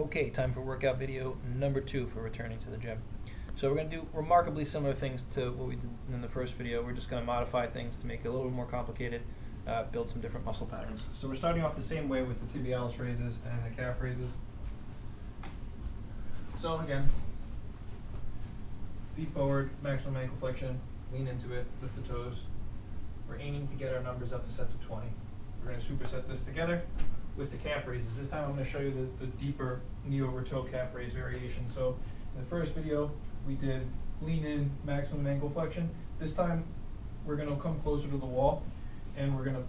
Okay, time for workout video number 2 for returning to the gym. So we're going to do remarkably similar things to what we did in the first video. We're just going to modify things to make it a little bit more complicated, build some different muscle patterns. So we're starting off the same way with the tibialis raises and the calf raises. So again, feet forward, maximum ankle flexion, lean into it, lift the toes. We're aiming to get our numbers up to sets of 20. We're going to superset this together with the calf raises. This time I'm going to show you the deeper knee over toe calf raise variation. So in the first video we did lean in, maximum ankle flexion. This time we're going to come closer to the wall and we're going to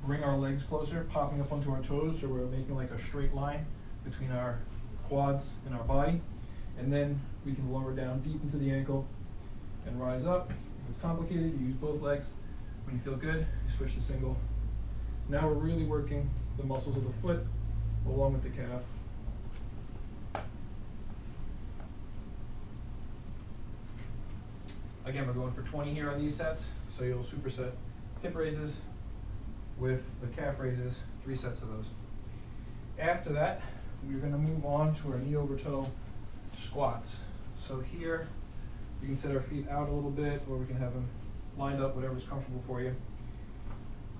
bring our legs closer, popping up onto our toes, so we're making like a straight line between our quads and our body. And then we can lower down deep into the ankle and rise up. If it's complicated, you use both legs. When you feel good, you switch to single. Now we're really working the muscles of the foot along with the calf. Again, we're going for 20 here on these sets, so you'll superset hip raises with the calf raises, 3 sets of those. After that, we're going to move on to our knee over toe squats. So here, we can set our feet out a little bit, or we can have them lined up, whatever's comfortable for you.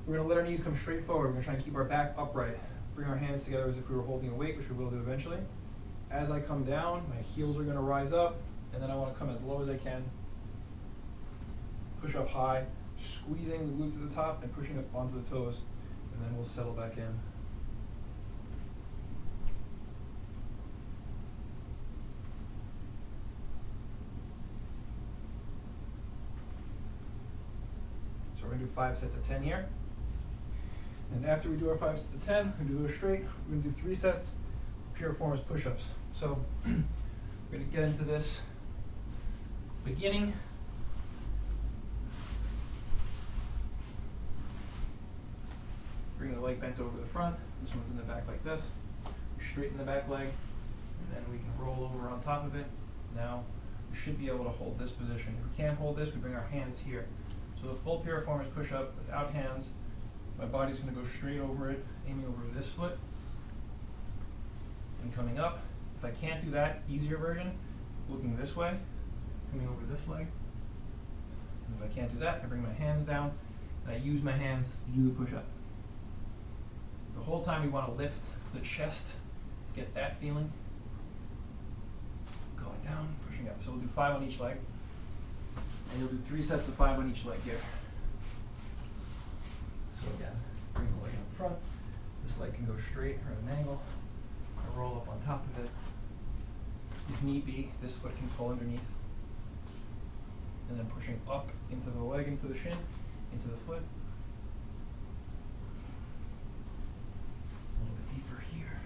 We're going to let our knees come straight forward. We're going to try and keep our back upright. Bring our hands together as if we were holding a weight, which we will do eventually. As I come down, my heels are going to rise up, and then I want to come as low as I can. Push up high, squeezing the glutes at the top and pushing up onto the toes, and then we'll settle back in. So we're going to do 5 sets of 10 here. And after we do our 5 sets of 10, we're going to do it straight. We're going to do 3 sets, piriformis push-ups. So we're going to get into this beginning. Bring the leg bent over the front. This one's in the back like this. We straighten the back leg, and then we can roll over on top of it. Now we should be able to hold this position. If we can't hold this, we bring our hands here. So the full piriformis push-up without hands. My body's going to go straight over it, aiming over this foot and coming up. If I can't do that, easier version, looking this way, coming over this leg. And if I can't do that, I bring my hands down and I use my hands to do the push-up. The whole time we want to lift the chest, get that feeling. Going down, pushing up. So we'll do 5 on each leg. And you'll do 3 sets of 5 on each leg here. So again, bring the leg up front. This leg can go straight or at an angle. I roll up on top of it. If need be, this foot can pull underneath. And then pushing up into the leg, into the shin, into the foot. A little bit deeper here.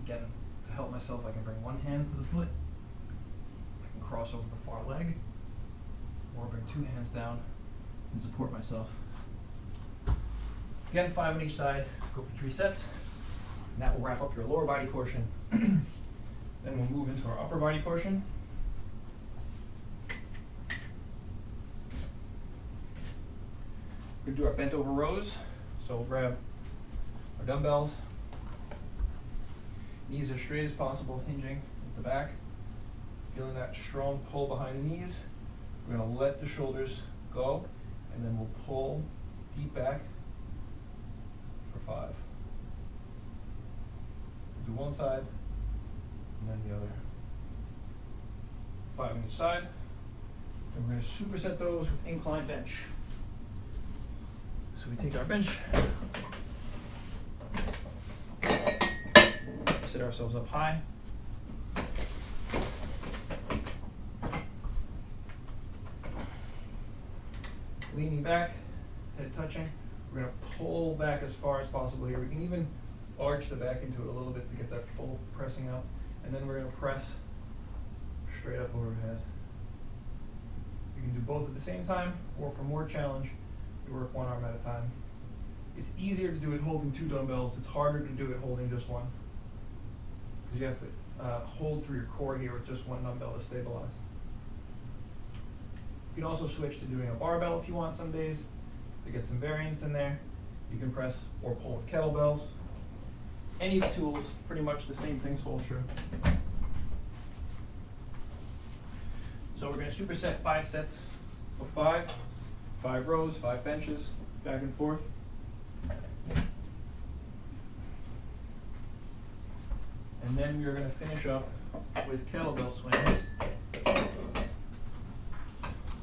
Again, to help myself, I can bring one hand to the foot. I can cross over the far leg. Or bring 2 hands down and support myself. Again, 5 on each side, go for 3 sets. And that will wrap up your lower body portion. Then we'll move into our upper body portion. We're going to do our bent over rows. So we'll grab our dumbbells. Knees as straight as possible, hinging at the back. Feeling that strong pull behind the knees. We're going to let the shoulders go, and then we'll pull deep back for 5. Do one side, and then the other. 5 on each side. And we're going to superset those with incline bench. So we take our bench, sit ourselves up high. Leaning back, head touching. We're going to pull back as far as possible here. We can even arch the back into it a little bit to get that full pressing out. And then we're going to press straight up overhead. You can do both at the same time, or for more challenge, you work 1 arm at a time. It's easier to do it holding 2 dumbbells. It's harder to do it holding just 1. Because you have to hold through your core here with just 1 dumbbell to stabilize. You can also switch to doing a barbell if you want some days to get some variance in there. You can press or pull with kettlebells. any of the tools, pretty much the same things hold true. So we're going to superset 5 sets of 5 rows, 5 benches, back and forth. And then we're going to finish up with kettlebell swings.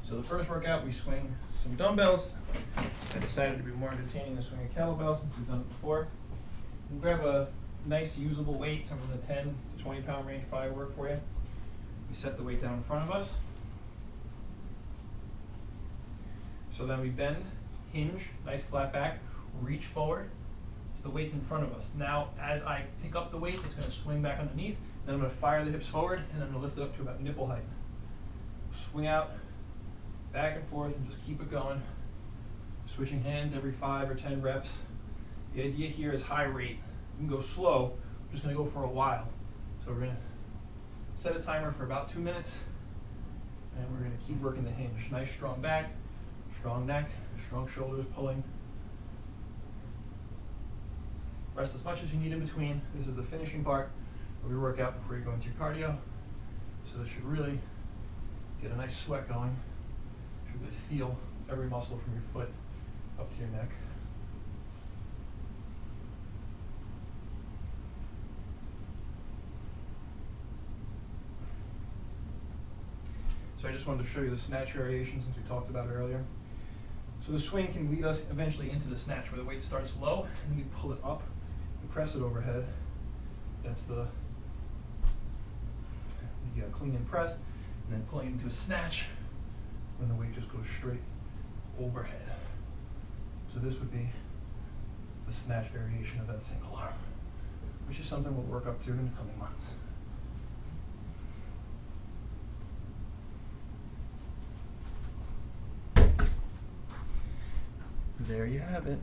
So the first workout, we swing some dumbbells. I decided to be more entertaining than swing a kettlebell since we've done it before. And grab a nice usable weight, something in the 10 to 20 pound range probably work for you. We set the weight down in front of us. So then we bend, hinge, nice flat back, reach forward. So the weight's in front of us. Now, as I pick up the weight, it's going to swing back underneath. Then I'm going to fire the hips forward, and I'm going to lift it up to about nipple height. Swing out, back and forth, and just keep it going. Switching hands every 5 or 10 reps. The idea here is high rate. You can go slow. I'm just going to go for a while. So we're going to set a timer for about 2 minutes, and we're going to keep working the hinge. Nice strong back, strong neck, strong shoulders pulling. Rest as much as you need in between. This is the finishing part of your workout before you go into your cardio. So this should really get a nice sweat going. Should really feel every muscle from your foot up to your neck. So I just wanted to show you the snatch variation since we talked about it earlier. So the swing can lead us eventually into the snatch where the weight starts low and we pull it up and press it overhead. That's the clean and press, and then pulling into a snatch when the weight just goes straight overhead. So this would be the snatch variation of that single arm, which is something we'll work up to in the coming months. There you have it.